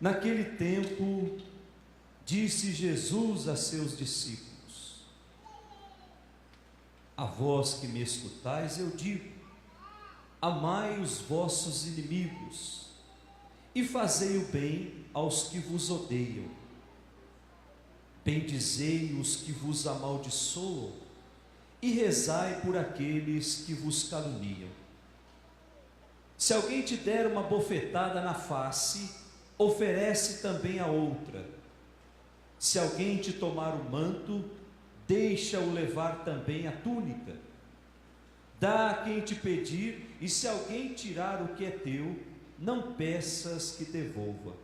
Naquele tempo, disse Jesus a seus discípulos: a vós que me escutais, eu digo: amai os vossos inimigos e fazei o bem aos que vos odeiam, bendizei os que vos amaldiçoam e rezai por aqueles que vos caluniam. Se alguém te der uma bofetada na face, oferece também a outra. Se alguém te tomar o manto, deixa-o levar também a túnica. Dá a quem te pedir, e se alguém tirar o que é teu, não peças que devolva.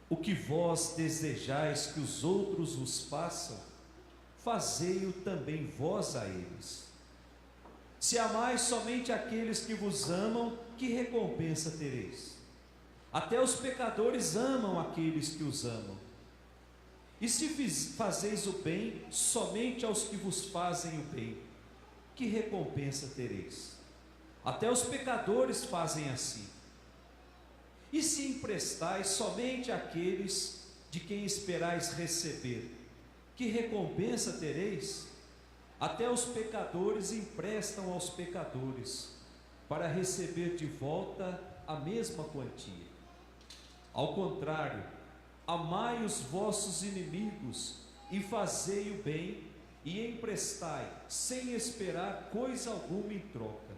O que vós desejais que os outros vos façam, fazei-o também vós a eles. Se amais somente aqueles que vos amam, que recompensa tereis? Até os pecadores amam aqueles que os amam. E se fazeis o bem somente aos que vos fazem o bem, que recompensa tereis? Até os pecadores fazem assim. E se emprestais somente àqueles de quem esperais receber, que recompensa tereis? Até os pecadores emprestam aos pecadores, para receber de volta a mesma quantia. Ao contrário, amai os vossos inimigos e fazei o bem, e emprestai, sem esperar coisa alguma em troca.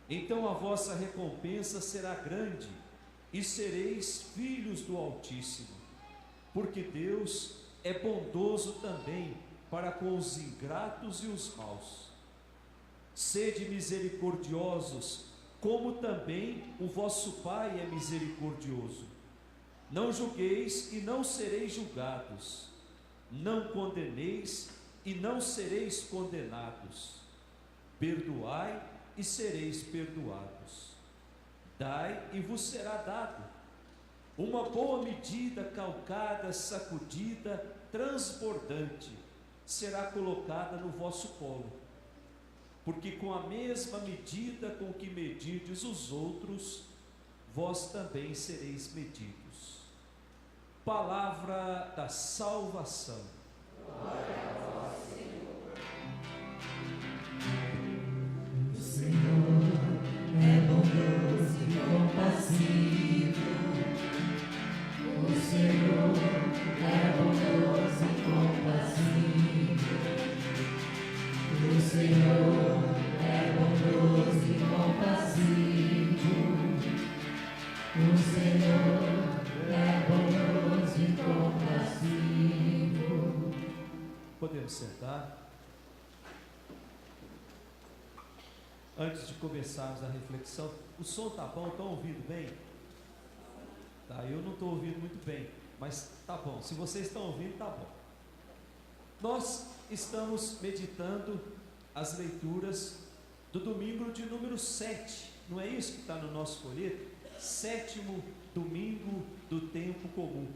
Então a vossa recompensa será grande, e sereis filhos do Altíssimo, porque Deus é bondoso também para com os ingratos e os maus. Sede misericordiosos, como também o vosso Pai é misericordioso. Não julgueis e não sereis julgados. Não condeneis e não sereis condenados. Perdoai e sereis perdoados. Dai e vos será dado. Uma boa medida, calcada, sacudida, transbordante, será colocada no vosso colo. Porque com a mesma medida com que medirdes os outros, vós também sereis medidos. Palavra da salvação. Glória a vós, Senhor. O Senhor é bondoso e compassivo. O Senhor é bondoso e compassivo. O Senhor é bondoso e compassivo. O Senhor é bondoso e compassivo. Podemos sentar. Antes de começarmos a reflexão, o som está bom? Estão ouvindo bem? Tá, eu não estou ouvindo muito bem, mas tá bom. Se vocês estão ouvindo, tá bom. Nós estamos meditando as leituras do domingo de número 7, não é isso que está no nosso folheto? 7º domingo do tempo comum.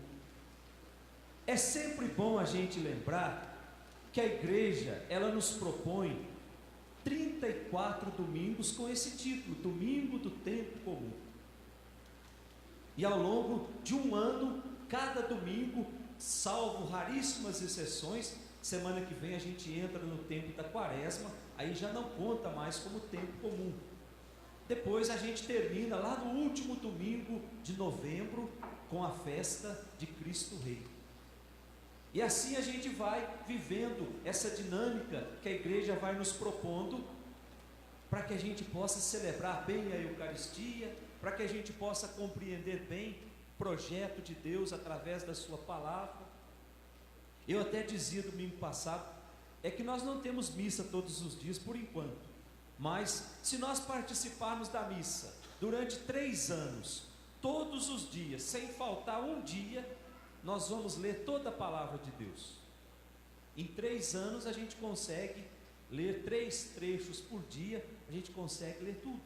É sempre bom a gente lembrar que a igreja, ela nos propõe 34 domingos com esse título, Domingo do Tempo Comum. E ao longo de um ano, cada domingo, salvo raríssimas exceções, semana que vem a gente entra no tempo da quaresma, aí já não conta mais como tempo comum. Depois a gente termina lá no último domingo de novembro com a festa de Cristo Rei. E assim a gente vai vivendo essa dinâmica que a igreja vai nos propondo, para que a gente possa celebrar bem a Eucaristia, para que a gente possa compreender bem o projeto de Deus através da sua palavra. Eu até dizia domingo passado, é que nós não temos missa todos os dias por enquanto, mas se nós participarmos da missa durante 3 anos, todos os dias, sem faltar um dia, nós vamos ler toda a palavra de Deus. Em 3 anos a gente consegue ler 3 trechos por dia, a gente consegue ler tudo.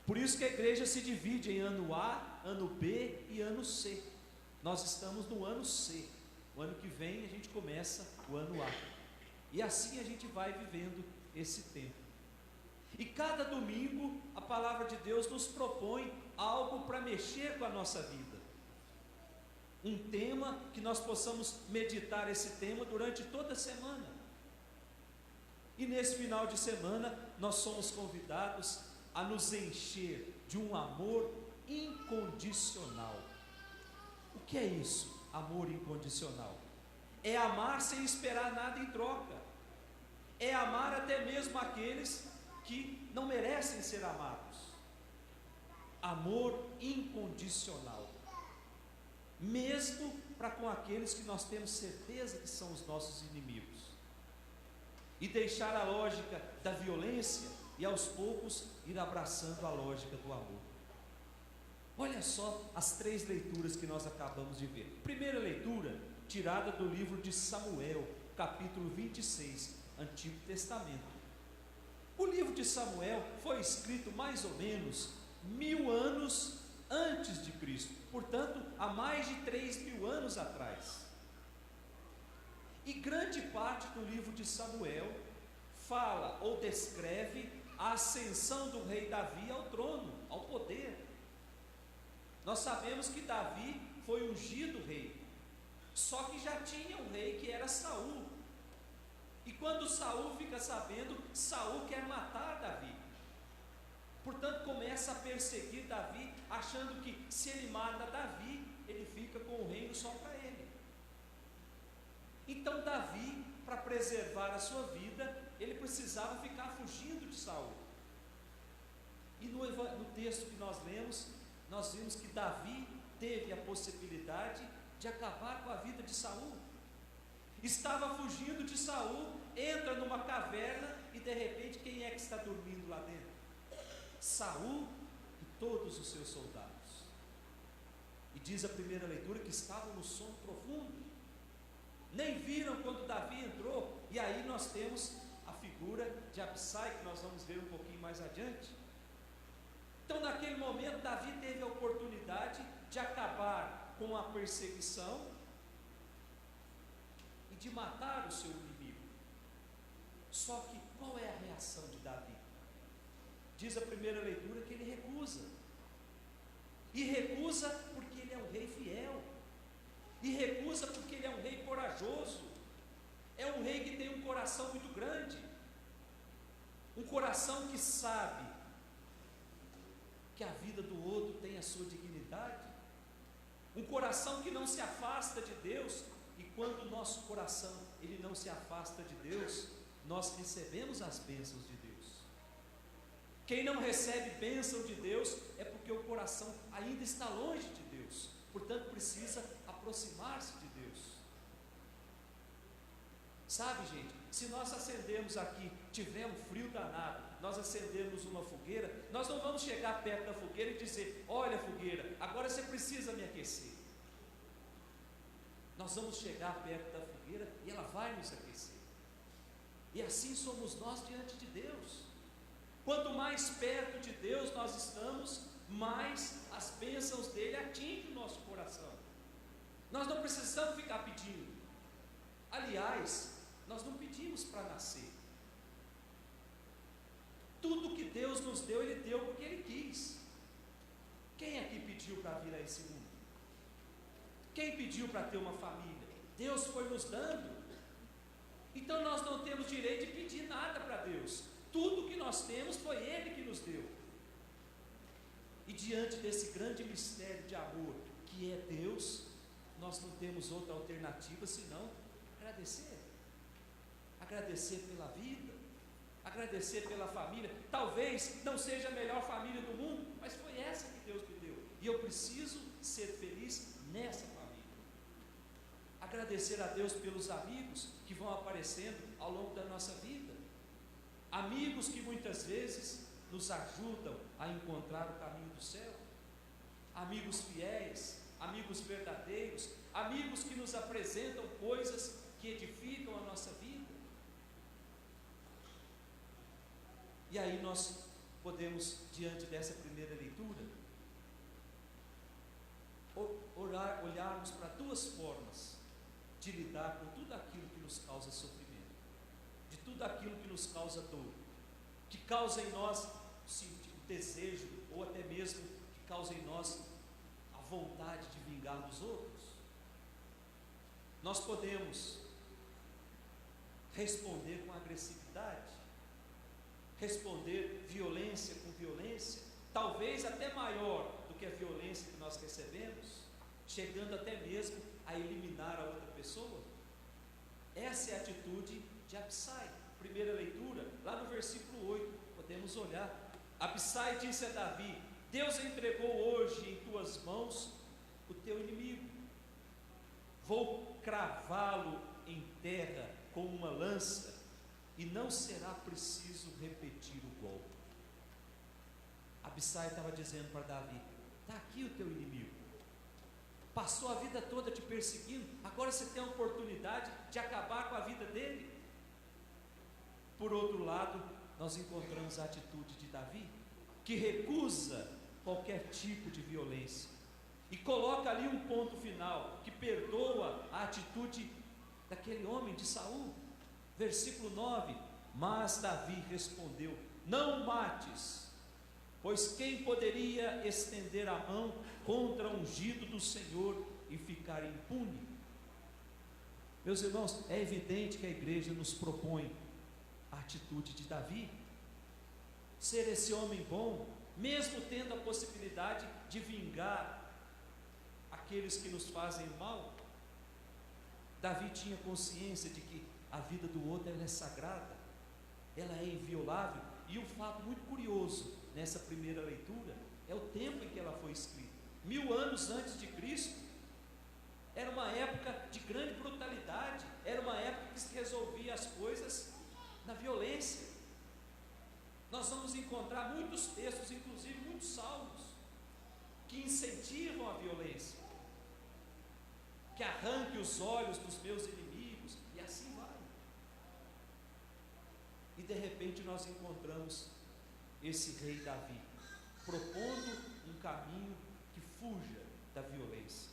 Por isso que a igreja se divide em ano A, ano B e ano C. Nós estamos no ano C. O ano que vem a gente começa o ano A. E assim a gente vai vivendo esse tempo. E cada domingo a palavra de Deus nos propõe algo para mexer com a nossa vida. Um tema que nós possamos meditar esse tema durante toda a semana. E nesse final de semana, nós somos convidados a nos encher de um amor incondicional. O que é isso, amor incondicional? É amar sem esperar nada em troca. É amar até mesmo aqueles que não merecem ser amados. Amor incondicional. Mesmo para com aqueles que nós temos certeza que são os nossos inimigos. E deixar a lógica da violência e aos poucos ir abraçando a lógica do amor. Olha só as 3 leituras que nós acabamos de ver. Primeira leitura, tirada do livro de Samuel, capítulo 26, Antigo Testamento. O livro de Samuel foi escrito mais ou menos 1000 anos antes de Cristo, portanto, há mais de 3.000 anos atrás. E grande parte do livro de Samuel fala ou descreve a ascensão do rei Davi ao trono, ao poder. Nós sabemos que Davi foi ungido rei, só que já tinha um rei que era Saul. E quando Saul fica sabendo, Saul quer matar Davi. Portanto, começa a perseguir Davi, achando que se ele mata Davi, ele fica com o reino só para ele. Então Davi, para preservar a sua vida, ele precisava ficar fugindo de Saul. E no texto que nós lemos, nós vimos que Davi teve a possibilidade de acabar com a vida de Saul. Estava fugindo de Saul, entra numa caverna e de repente quem é que está dormindo lá dentro? Saul e todos os seus soldados. E diz a primeira leitura que estavam no sono profundo, nem viram quando Davi entrou. E aí nós temos a figura de Absai, que nós vamos ver um pouquinho mais adiante. Então naquele momento Davi teve a oportunidade de acabar com a perseguição e de matar o seu inimigo. Só que qual é a reação de Davi? Diz a primeira leitura que ele recusa. E recusa porque ele é um rei fiel. E recusa porque ele é um rei corajoso. É um rei que tem um coração muito grande. Um coração que sabe que a vida do outro tem a sua dignidade. Um coração que não se afasta de Deus. E quando o nosso coração ele não se afasta de Deus, nós recebemos as bênçãos de Deus. Quem não recebe bênção de Deus é porque o coração ainda está longe de Deus, portanto precisa aproximar-se de Deus. Sabe, gente, se nós acendermos aqui, tiver um frio danado, nós acendermos uma fogueira, nós não vamos chegar perto da fogueira e dizer: olha fogueira, agora você precisa me aquecer. Nós vamos chegar perto da fogueira e ela vai nos aquecer. E assim somos nós diante de Deus. Quanto mais perto de Deus nós estamos, mais as bênçãos dele atingem o nosso coração. Nós não precisamos ficar pedindo. Aliás, nós não pedimos para nascer. Tudo que Deus nos deu, Ele deu porque Ele quis. Quem aqui pediu para vir a esse mundo? Quem pediu para ter uma família? Deus foi nos dando. Então nós não temos direito de pedir nada para Deus. Tudo que nós temos foi Ele que nos deu. E diante desse grande mistério de amor que é Deus, nós não temos outra alternativa senão agradecer. Agradecer pela vida, agradecer pela família. Talvez não seja a melhor família do mundo, mas foi essa que Deus me deu. E eu preciso ser feliz nessa família. Agradecer a Deus pelos amigos que vão aparecendo ao longo da nossa vida. Amigos que muitas vezes nos ajudam a encontrar o caminho do céu. Amigos fiéis, amigos verdadeiros, amigos que nos apresentam coisas que edificam a nossa vida. E aí nós podemos, diante dessa primeira leitura, olharmos para duas formas de lidar com tudo aquilo que nos causa sofrimento, de tudo aquilo que nos causa dor, que causa em nós o desejo, ou até mesmo que causa em nós a vontade de vingar dos outros. Nós podemos responder com agressividade, responder violência com violência, talvez até maior do que a violência que nós recebemos, chegando até mesmo a eliminar a outra pessoa. Essa é a atitude de Abissai. Primeira leitura, lá no versículo 8, podemos olhar. Abissai disse a Davi: Deus entregou hoje em tuas mãos o teu inimigo, vou cravá-lo em terra com uma lança, e não será preciso repetir o golpe. Abissai estava dizendo para Davi: está aqui o teu inimigo, passou a vida toda te perseguindo, agora você tem a oportunidade de acabar com a vida dele. Por outro lado, nós encontramos a atitude de Davi, que recusa qualquer tipo de violência e coloca ali um ponto final, que perdoa a atitude daquele homem de Saul. Versículo 9: mas Davi respondeu: não mates, pois quem poderia estender a mão contra o ungido do Senhor e ficar impune? Meus irmãos, é evidente que a igreja nos propõe a atitude de Davi, ser esse homem bom, mesmo tendo a possibilidade de vingar aqueles que nos fazem mal. Davi tinha consciência de que a vida do outro ela é sagrada, ela é inviolável, e um fato muito curioso nessa primeira leitura é o tempo em que ela foi escrita. 1000 anos antes de Cristo. Era uma época de grande brutalidade, era uma época que se resolvia as coisas na violência. Nós vamos encontrar muitos textos, inclusive muitos salmos, que incentivam a violência, que arranque os olhos dos meus inimigos, e assim vai. E de repente nós encontramos esse rei Davi propondo um caminho que fuja da violência,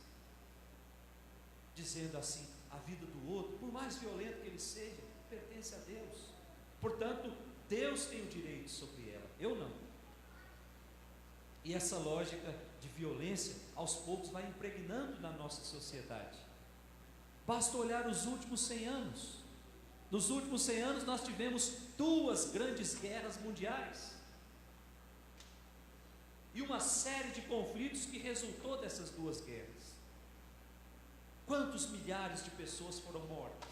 dizendo assim: a vida do outro, por mais violento que ele seja, pertence a Deus, portanto Deus tem o direito sobre ela, eu não. E essa lógica de violência aos poucos vai impregnando na nossa sociedade. Basta olhar os últimos 100 anos. Nos últimos 100 anos nós tivemos 2 grandes guerras mundiais e uma série de conflitos que resultou dessas 2 guerras. Quantos milhares de pessoas foram mortas?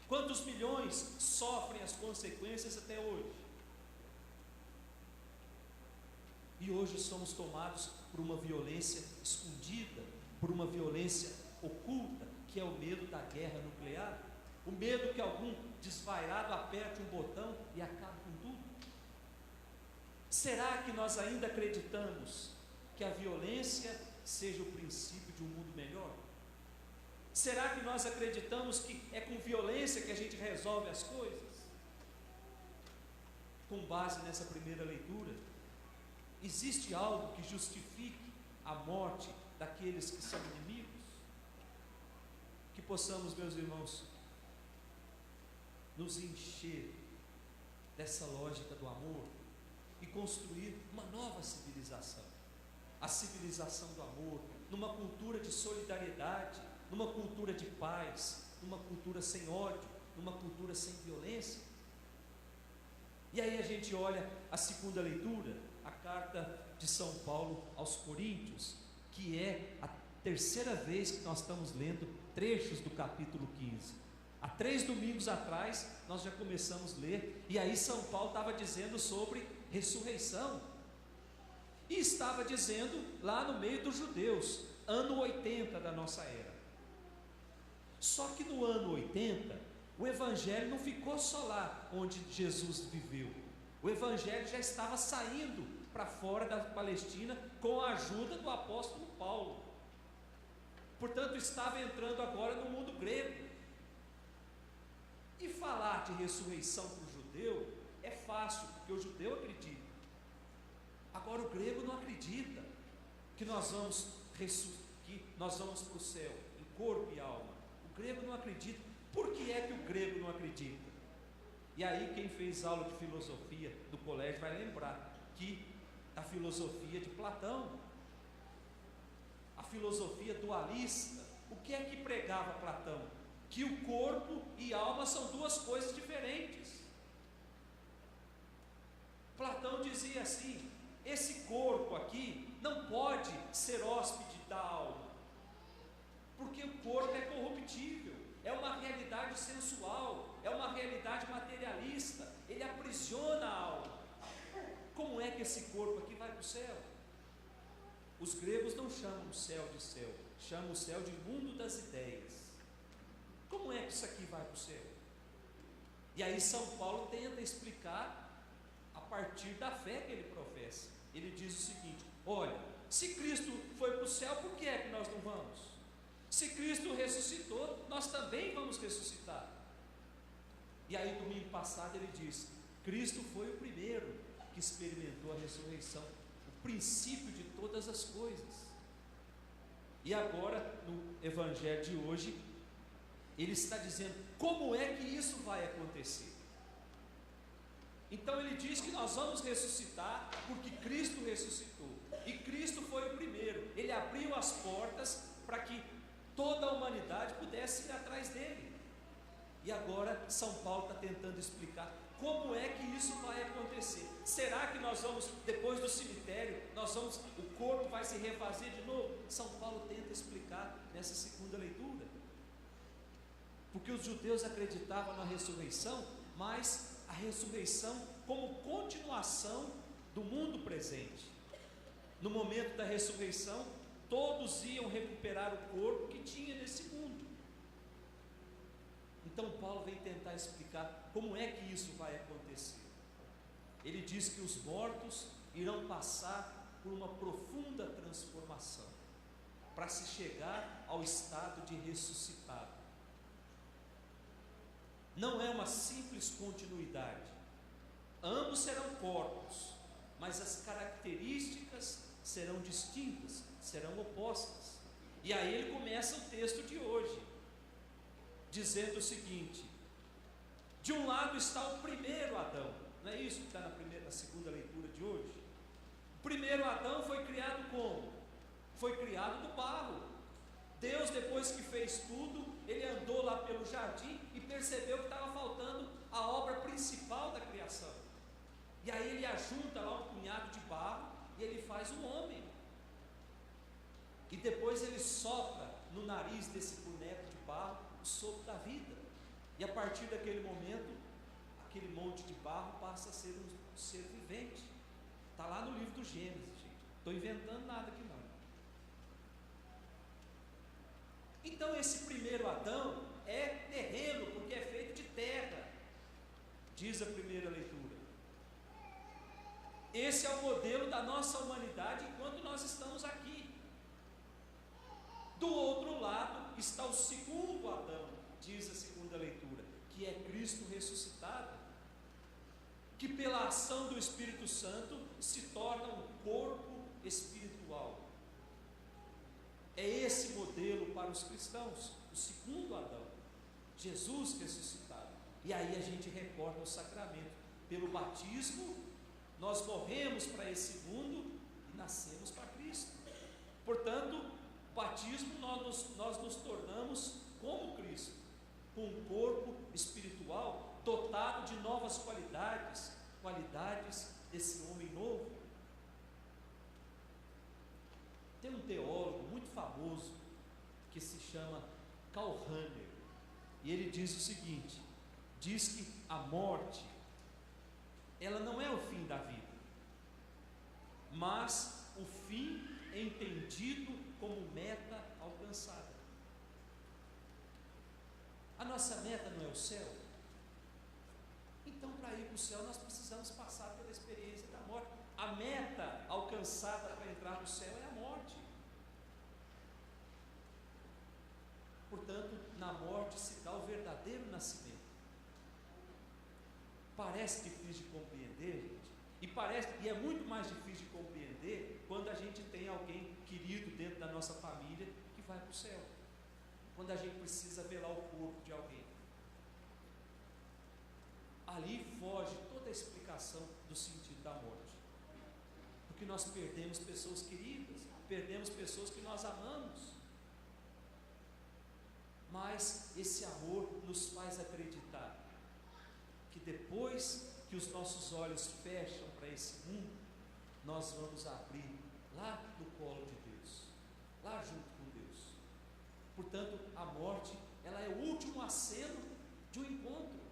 Quantos milhões sofrem as consequências até hoje? E hoje somos tomados por uma violência escondida, por uma violência oculta, que é o medo da guerra nuclear, o medo que algum desvairado aperte um botão e acabe com tudo. Será que nós ainda acreditamos que a violência seja o princípio de um mundo melhor? Será que nós acreditamos que é com violência que a gente resolve as coisas? Com base nessa primeira leitura, existe algo que justifique a morte daqueles que são inimigos? Que possamos, meus irmãos, nos encher dessa lógica do amor e construir uma nova civilização, a civilização do amor, numa cultura de solidariedade, numa cultura de paz, numa cultura sem ódio, numa cultura sem violência. E aí a gente olha a segunda leitura, a carta de São Paulo aos Coríntios, que é a terceira vez que nós estamos lendo trechos do capítulo 15. Há 3 domingos atrás nós já começamos a ler, e aí São Paulo estava dizendo sobre ressurreição, e estava dizendo lá no meio dos judeus, ano 80 da nossa era. Só que no ano 80, o Evangelho não ficou só lá onde Jesus viveu, o Evangelho já estava saindo para fora da Palestina com a ajuda do apóstolo Paulo, portanto estava entrando agora no mundo grego. E falar de ressurreição para o judeu é fácil, porque o judeu acredita. Agora o grego não acredita que nós vamos para o céu em corpo e alma. O grego não acredita. Por que é que o grego não acredita? E aí quem fez aula de filosofia do colégio vai lembrar que a filosofia de Platão filosofia dualista, o que é que pregava Platão? Que o corpo e alma são duas coisas diferentes. Platão dizia assim: esse corpo aqui não pode ser hóspede da alma, porque o corpo é corruptível, é uma realidade sensual, é uma realidade materialista, ele aprisiona a alma. Como é que esse corpo aqui vai para o céu? Os gregos não chamam o céu de céu, chamam o céu de mundo das ideias. Como é que isso aqui vai para o céu? E aí São Paulo tenta explicar a partir da fé que ele professa. Ele diz o seguinte: olha, se Cristo foi para o céu, por que é que nós não vamos? Se Cristo ressuscitou, nós também vamos ressuscitar. E aí domingo passado ele diz: Cristo foi o primeiro que experimentou a ressurreição, o princípio de todas as coisas. E agora no evangelho de hoje ele está dizendo como é que isso vai acontecer. Então ele diz que nós vamos ressuscitar porque Cristo ressuscitou, e Cristo foi o primeiro. Ele abriu as portas para que toda a humanidade pudesse ir atrás dele. E agora São Paulo está tentando explicar como é que isso vai acontecer. Será que nós vamos, depois do cemitério, o corpo vai se refazer de novo? São Paulo tenta explicar nessa segunda leitura, porque os judeus acreditavam na ressurreição, mas a ressurreição como continuação do mundo presente. No momento da ressurreição, todos iam recuperar o corpo que tinha nesse mundo. Então Paulo vem tentar explicar como é que isso vai acontecer. Ele diz que os mortos irão passar por uma profunda transformação para se chegar ao estado de ressuscitado. Não é uma simples continuidade. Ambos serão corpos, mas as características serão distintas, serão opostas. E aí ele começa o texto de hoje, dizendo o seguinte: de um lado está o primeiro Adão, não é isso que está na segunda leitura de hoje? O primeiro Adão foi criado como? Foi criado do barro. Deus, depois que fez tudo, ele andou lá pelo jardim e percebeu que estava faltando a obra principal da criação. E aí ele ajunta lá um punhado de barro e ele faz um homem. E depois ele sopra no nariz desse boneco de barro o sopro da vida. E a partir daquele momento, aquele monte de barro passa a ser um ser vivente. Está lá no livro do Gênesis, gente. Estou inventando nada aqui não. Então esse primeiro Adão é terreno, porque é feito de terra, diz a primeira leitura. Esse é o modelo da nossa humanidade enquanto nós estamos aqui. Do outro lado está o segundo Adão, diz a segunda leitura, que é Cristo ressuscitado, que pela ação do Espírito Santo se torna um corpo espiritual. É esse modelo para os cristãos, o segundo Adão, Jesus ressuscitado. E aí a gente recorda o sacramento. Pelo batismo, nós morremos para esse mundo e nascemos para Cristo. Portanto, batismo nós nos tornamos como Cristo, com um corpo espiritual dotado de novas qualidades desse homem novo. Tem um teólogo muito famoso que se chama Karl Rahner, e ele diz o seguinte: diz que a morte, ela não é o fim da vida, mas o fim entendido como meta alcançada. A nossa meta não é o céu? Então, para ir para o céu, nós precisamos passar pela experiência da morte. A meta alcançada para entrar no céu é a morte. Portanto, na morte se dá o verdadeiro nascimento. Parece difícil de compreender, gente, e é muito mais difícil de compreender quando a gente tem alguém querido dentro da nossa família que vai para o céu, quando a gente precisa velar o corpo de alguém. Ali foge toda a explicação do sentido da morte, porque nós perdemos pessoas queridas, perdemos pessoas que nós amamos. Mas esse amor nos faz acreditar que depois que os nossos olhos fecham para esse mundo, nós vamos abrir lá no colo de Deus, lá junto com Deus. Portanto, a morte, ela é o último aceno de um encontro.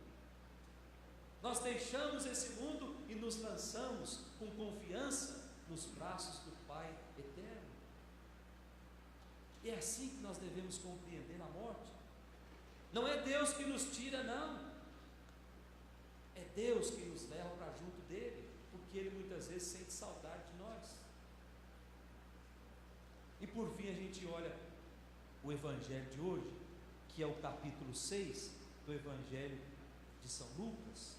Nós deixamos esse mundo e nos lançamos com confiança nos braços do Pai eterno. E é assim que nós devemos compreender a morte. Não é Deus que nos tira, não. É Deus que nos leva para junto dele, porque Ele muitas vezes sente saudade de nós. E por fim a gente olha o Evangelho de hoje, que é o capítulo 6 do Evangelho de São Lucas.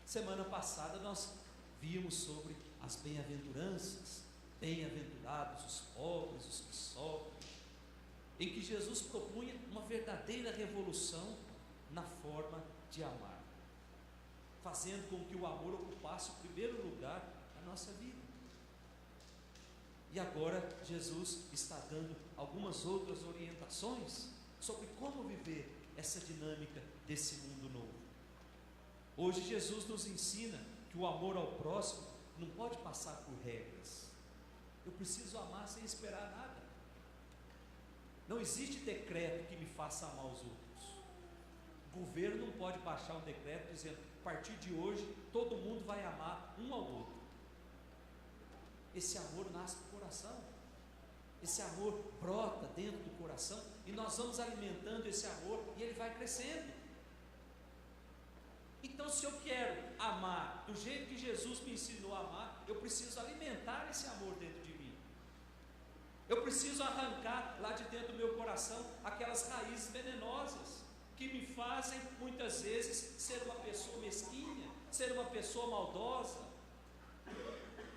Semana passada nós vimos sobre as bem-aventuranças, bem-aventurados os pobres, os que sofrem, em que Jesus propunha uma verdadeira revolução na forma de amar, fazendo com que o amor ocupasse o primeiro lugar na nossa vida. E agora Jesus está dando algumas outras orientações sobre como viver essa dinâmica desse mundo novo. Hoje Jesus nos ensina que o amor ao próximo não pode passar por regras. Eu preciso amar sem esperar nada. Não existe decreto que me faça amar os outros. O governo não pode baixar um decreto dizendo: a partir de hoje todo mundo vai amar um ao outro. Esse amor nasce do coração. Esse amor brota dentro do coração e nós vamos alimentando esse amor e ele vai crescendo. Então, se eu quero amar do jeito que Jesus me ensinou a amar, eu preciso alimentar esse amor dentro de mim. Eu preciso arrancar lá de dentro do meu coração aquelas raízes venenosas que me fazem muitas vezes ser uma pessoa mesquinha, ser uma pessoa maldosa.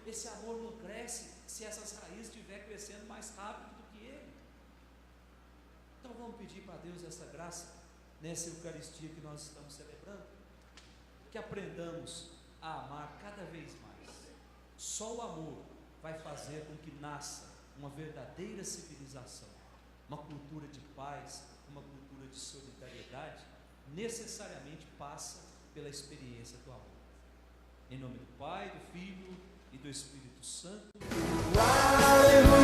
Esse amor não cresce se essas raízes estiverem crescendo mais rápido do que ele. Então vamos pedir para Deus essa graça nessa Eucaristia que nós estamos celebrando, que aprendamos a amar cada vez mais. Só o amor vai fazer com que nasça uma verdadeira civilização, uma cultura de paz, uma cultura de solidariedade, necessariamente passa pela experiência do amor. Em nome do Pai, do Filho e do Espírito Santo. Aleluia!